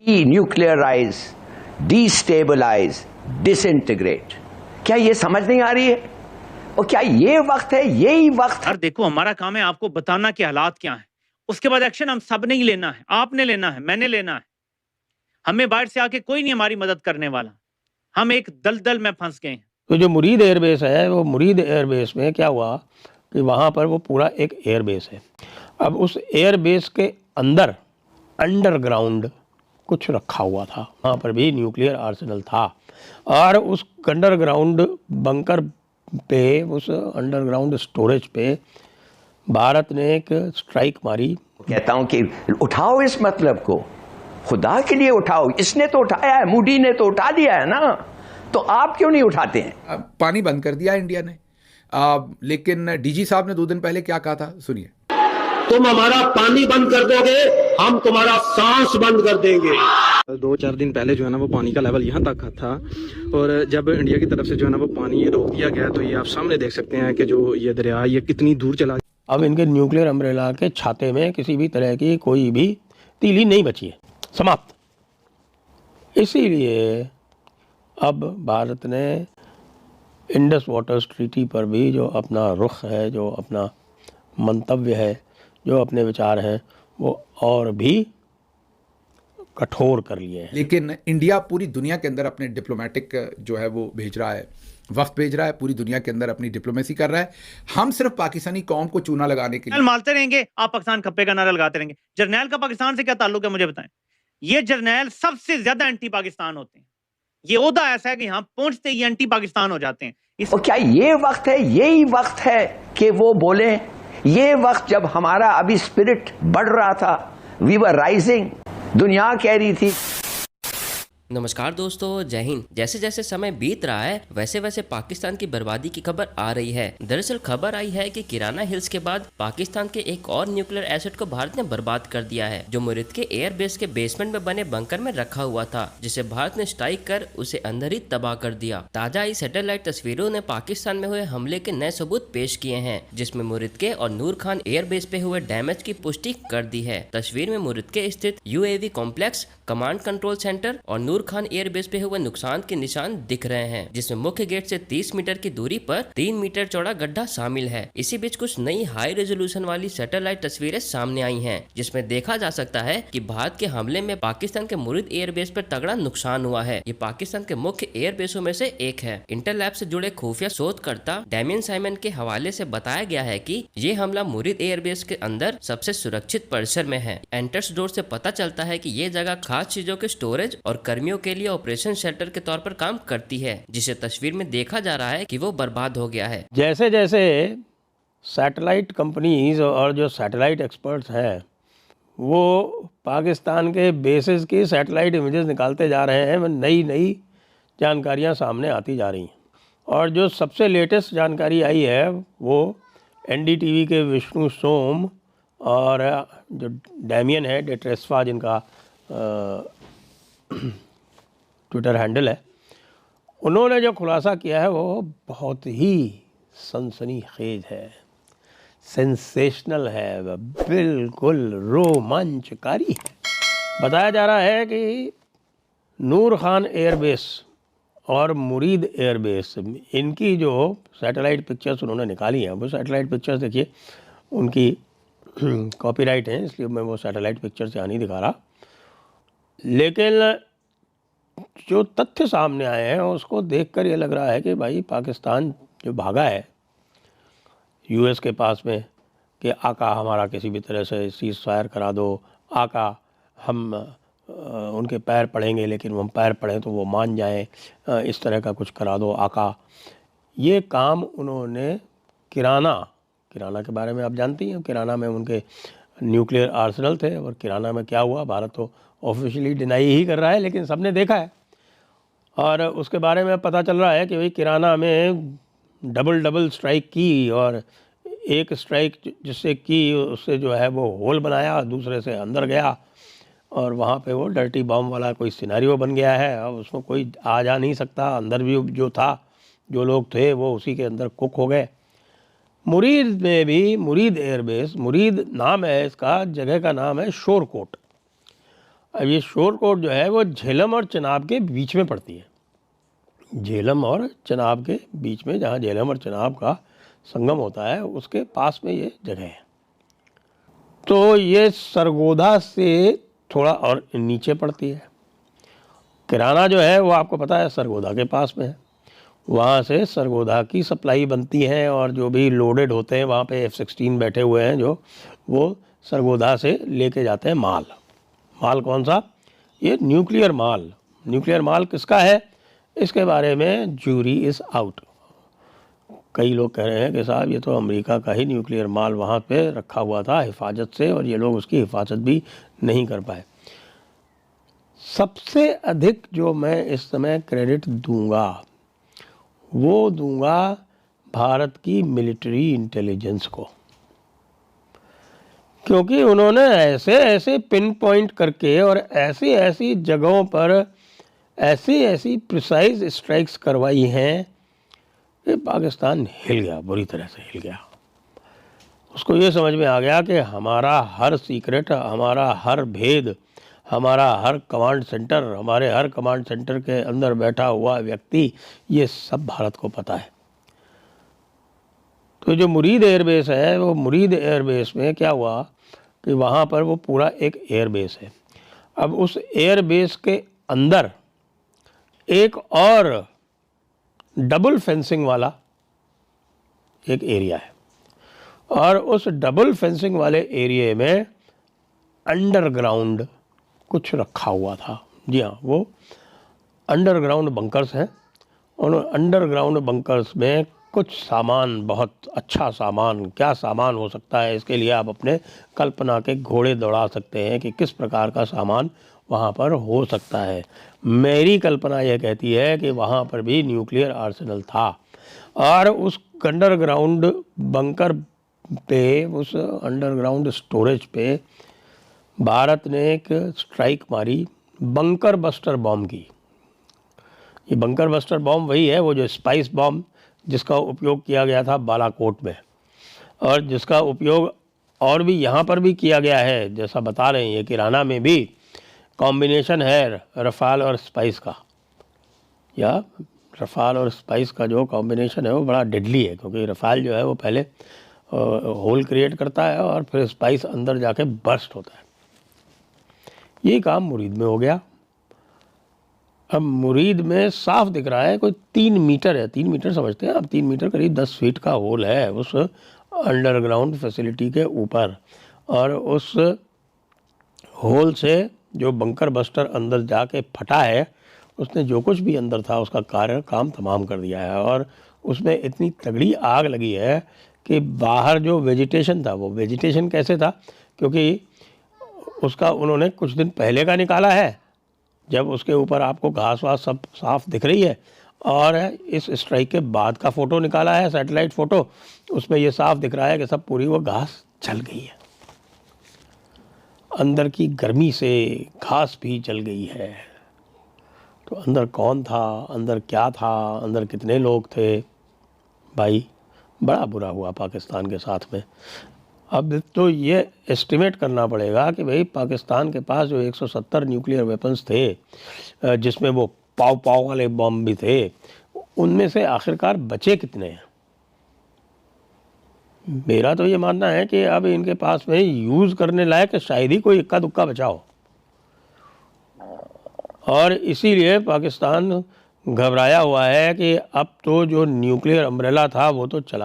Nuclearise, destabilise, disintegrate. क्या ये समझ नहीं आ रही है? और क्या ये वक्त है, यही वक्त है? देखो, हमारा काम है आपको बताना कि हालात क्या हैं, उसके बाद एक्शन हम सब ने ही लेना है, आपने लेना है, मैंने लेना है। हमें बाहर से आके कोई नहीं हमारी मदद करने वाला, हम एक दलदल में फंस गए हैं। तो जो मुरीद एयरबेस है, वो मुरीद एयरबेस में क्या हुआ कि वहाँ पर वो पूरा एक एयरबेस है। अब उस एयरबेस के अंदर अंडरग्राउंड कुछ रखा हुआ था, वहाँ पर भी न्यूक्लियर आर्सेनल था, और उस अंडरग्राउंड बंकर पे, उस अंडरग्राउंड स्टोरेज पे भारत ने एक स्ट्राइक मारी। कहता हूं कि उठाओ इस मतलब को, खुदा के लिए उठाओ। इसने तो उठाया है, मोदी ने तो उठा दिया है ना, तो आप क्यों नहीं उठाते हैं? पानी बंद कर दिया इंडिया ने, लेकिन डीजी साहब ने 2 दिन पहले क्या कहा था, सुनिए। तुम हमारा पानी बंद कर दोगे, हम तुम्हारा सांस बंद कर देंगे। 2-4 दिन पहले जो है ना वो पानी का लेवल यहाँ तक था, और जब इंडिया की तरफ से जो है ना वो पानी रोक दिया गया, तो ये आप सामने देख सकते हैं कि जो ये दरिया ये कितनी दूर चला। अब इनके न्यूक्लियर अम्ब्रेला के छाते में किसी भी तरह की कोई भी तीली नहीं बची है, समाप्त। इसीलिए अब भारत ने इंडस वाटर्स ट्रीटी पर भी जो अपना रुख है, जो अपना मंतव्य है, जो अपने विचार हैं, वो और भी कठोर कर लिए हैं। लेकिन इंडिया पूरी दुनिया के अंदर अपने डिप्लोमेटिक जो है वो भेज रहा है, वफ्त भेज रहा है, पूरी दुनिया के अंदर अपनी डिप्लोमेसी कर रहा है। हम सिर्फ पाकिस्तानी कौम को चूना लगाने के लिए मारते रहेंगे, आप पाकिस्तान खप्पे का नारा लगाते रहेंगे। जर्नैल का पाकिस्तान से क्या ताल्लुक है, मुझे बताएं। ये जर्नैल सबसे ज्यादा एंटी पाकिस्तान होते हैं। ये ओहदा ऐसा है कि यहाँ पहुंचते ही एंटी पाकिस्तान हो जाते हैं। और क्या ये वक्त है, यही वक्त है कि वो बोले? ये वक्त जब हमारा अभी स्पिरिट बढ़ रहा था, वी वर राइजिंग, दुनिया कह रही थी। नमस्कार दोस्तों, जय हिंद। जैसे जैसे समय बीत रहा है वैसे वैसे पाकिस्तान की बर्बादी की खबर आ रही है। दरअसल खबर आई है कि किराना हिल्स के बाद पाकिस्तान के एक और न्यूक्लियर एसेट को भारत ने बर्बाद कर दिया है, जो मुरिद के एयरबेस के बेसमेंट में बने बंकर में रखा हुआ था, जिसे भारत ने स्ट्राइक कर उसे अंदर ही तबाह कर दिया। ताजा आई सैटेलाइट तस्वीरों ने पाकिस्तान में हुए हमले के नए सबूत पेश किए हैं, जिसमें मुरिद के और नूर खान एयरबेस पे हुए डैमेज की पुष्टि कर दी है। तस्वीर में मुरिद के स्थित UAV complex, command control centre और नूर खान एयरबेस पे हुए नुकसान के निशान दिख रहे हैं, जिसमें मुख्य गेट से 30 मीटर की दूरी पर 3 मीटर चौड़ा गड्ढा शामिल है। इसी बीच कुछ नई हाई रेजोल्यूशन वाली सैटेलाइट तस्वीरें सामने आई हैं, जिसमें देखा जा सकता है कि भारत के हमले में पाकिस्तान के मुरिद एयरबेस पर तगड़ा नुकसान हुआ है। ये पाकिस्तान के मुख्य एयरबेसों में से एक है। इंटरलैब से जुड़े खुफिया शोधकर्ता डैमियन साइमन के हवाले से बताया गया है कि ये हमला मुरिद एयरबेस के अंदर सबसे सुरक्षित परिसर में है। एंट्रेंस डोर से पता चलता है कि ये जगह खास चीजों के स्टोरेज और कर्मियों के लिए ऑपरेशन शेल्टर के तौर पर काम करती है, जिसे तस्वीर में देखा जा रहा है कि वो बर्बाद हो गया है। जैसे जैसे सैटेलाइट कंपनीज और जो सैटेलाइट एक्सपर्ट्स हैं वो पाकिस्तान के बेसिस की सैटेलाइट इमेजेस निकालते जा रहे हैं, नई नई जानकारियां सामने आती जा रही हैं। और जो सबसे लेटेस्ट जानकारी आई है वो NDTV के विष्णु सोम और जो डैमियन है डेट्रेस्फा, जिनका ट्विटर हैंडल है, उन्होंने जो खुलासा किया है वो बहुत ही सनसनीखेज है, सेंसेशनल है, बिल्कुल रोमांचकारी है। बताया जा रहा है कि नूर खान एयरबेस और मुरीद एयरबेस, इनकी जो सैटेलाइट पिक्चर्स उन्होंने निकाली हैं, वो सैटेलाइट पिक्चर्स देखिए, उनकी कॉपीराइट हैं, इसलिए मैं वो सैटेलाइट पिक्चर्स यहाँ नहीं दिखा रहा, लेकिन जो तथ्य सामने आए हैं उसको देखकर ये लग रहा है कि भाई पाकिस्तान जो भागा है US के पास में कि आका हमारा किसी भी तरह से सीज़ फायर करा दो, आका हम उनके पैर पड़ेंगे, लेकिन हम पैर पड़ें तो वो मान जाएं, इस तरह का कुछ करा दो आका। ये काम उन्होंने किराना के बारे में आप जानती हैं, किराना में उनके न्यूक्लियर आर्सेनल थे, और किराना में क्या हुआ, भारत तो ऑफिशियली डिनाई ही कर रहा है, लेकिन सबने देखा है। और उसके बारे में पता चल रहा है कि भाई किराना में डबल स्ट्राइक की, और एक स्ट्राइक जिससे की उससे जो है वो होल बनाया, दूसरे से अंदर गया, और वहाँ पे वो डर्टी बम वाला कोई सिनेरियो बन गया है। अब उसमें कोई आ जा नहीं सकता, अंदर भी जो था, जो लोग थे वो उसी के अंदर कुक हो गए। मुरीद में भी, मुरीद एयरबेस, मुरीद नाम है इसका, जगह का नाम है शोरकोट। अब ये शोरकोट जो है वो झेलम और चिनाब के बीच में पड़ती है। झेलम और चिनाब के बीच में, जहाँ झेलम और चिनाब का संगम होता है, उसके पास में ये जगह है। तो ये सरगोधा से थोड़ा और नीचे पड़ती है। किराना जो है वो आपको पता है सरगोधा के पास में है, वहाँ से सरगोधा की सप्लाई बनती है और जो भी लोडेड होते हैं वहाँ पे F-16 बैठे हुए हैं जो, वो सरगोधा से लेके जाते हैं माल। माल कौन सा? ये न्यूक्लियर माल। न्यूक्लियर माल किसका है, इसके बारे में ज्यूरी इज़ आउट। कई लोग कह रहे हैं कि साहब ये तो अमेरिका का ही न्यूक्लियर माल वहाँ पे रखा हुआ था हिफाजत से, और ये लोग उसकी हिफाजत भी नहीं कर पाए। सबसे अधिक जो मैं इस समय क्रेडिट दूंगा वो दूंगा भारत की मिलिट्री इंटेलिजेंस को, क्योंकि उन्होंने ऐसे ऐसे पिन पॉइंट करके और ऐसी ऐसी जगहों पर ऐसी ऐसी प्रिसाइज स्ट्राइक्स करवाई हैं कि पाकिस्तान हिल गया, बुरी तरह से हिल गया। उसको ये समझ में आ गया कि हमारा हर सीक्रेट, हमारा हर भेद, हमारा हर कमांड सेंटर, हमारे हर कमांड सेंटर के अंदर बैठा हुआ व्यक्ति, ये सब भारत को पता है। तो जो मुरीद एयरबेस है, वो मुरीद एयरबेस में क्या हुआ कि वहाँ पर वो पूरा एक एयरबेस है। अब उस एयरबेस के अंदर एक और डबल फेंसिंग वाला एक एरिया है, और उस डबल फेंसिंग वाले एरिया में अंडरग्राउंड कुछ रखा हुआ था। जी हाँ, वो अंडरग्राउंड बंकर्स हैं। उन अंडरग्राउंड बंकर्स में कुछ सामान, बहुत अच्छा सामान, क्या सामान हो सकता है, इसके लिए आप अपने कल्पना के घोड़े दौड़ा सकते हैं कि किस प्रकार का सामान वहाँ पर हो सकता है। मेरी कल्पना यह कहती है कि वहाँ पर भी न्यूक्लियर आर्सेनल था, और उस अंडरग्राउंड बंकर पे, उस अंडरग्राउंड स्टोरेज पे भारत ने एक स्ट्राइक मारी बंकर बस्टर बॉम्ब की। ये बंकर बस्टर बॉम्ब वही है, वो जो स्पाइस बॉम्ब जिसका उपयोग किया गया था बालाकोट में, और जिसका उपयोग और भी यहाँ पर भी किया गया है। जैसा बता रहे हैं, ये किराना में भी कॉम्बिनेशन है रफ़ाल और स्पाइस का, या रफ़ाल और स्पाइस का जो कॉम्बिनेशन है वो बड़ा डेडली है, क्योंकि रफ़ाल जो है वो पहले होल क्रिएट करता है और फिर स्पाइस अंदर जाके बर्स्ट होता है। ये काम मुरीद में हो गया। अब मुरीद में साफ दिख रहा है कोई 3 मीटर है, 3 मीटर समझते हैं आप, 3 मीटर करीब 10 फीट का होल है उस अंडरग्राउंड फैसिलिटी के ऊपर, और उस होल से जो बंकर बस्टर अंदर जाके फटा है, उसने जो कुछ भी अंदर था उसका काम तमाम कर दिया है। और उसमें इतनी तगड़ी आग लगी है कि बाहर जो वेजिटेशन था, वो वेजिटेशन कैसे था, क्योंकि उसका उन्होंने कुछ दिन पहले का निकाला है, जब उसके ऊपर आपको घास वास सब साफ दिख रही है, और इस स्ट्राइक के बाद का फ़ोटो निकाला है, सैटेलाइट फ़ोटो, उसमें ये साफ दिख रहा है कि सब पूरी वो घास जल गई है। अंदर की गर्मी से घास भी जल गई है। तो अंदर कौन था, अंदर क्या था, अंदर कितने लोग थे, भाई बड़ा बुरा हुआ पाकिस्तान के साथ में। अब तो ये एस्टिमेट करना पड़ेगा कि भाई पाकिस्तान के पास जो 170 न्यूक्लियर वेपन्स थे, जिसमें वो पाव पाव वाले बॉम्ब भी थे, उनमें से आखिरकार बचे कितने हैं। मेरा तो ये मानना है कि अब इनके पास में यूज़ करने लायक शायद ही कोई इक्का दुक्का बचा हो, और इसीलिए पाकिस्तान घबराया हुआ है कि अब तो जो न्यूक्लियर अम्ब्रेला था वो तो चला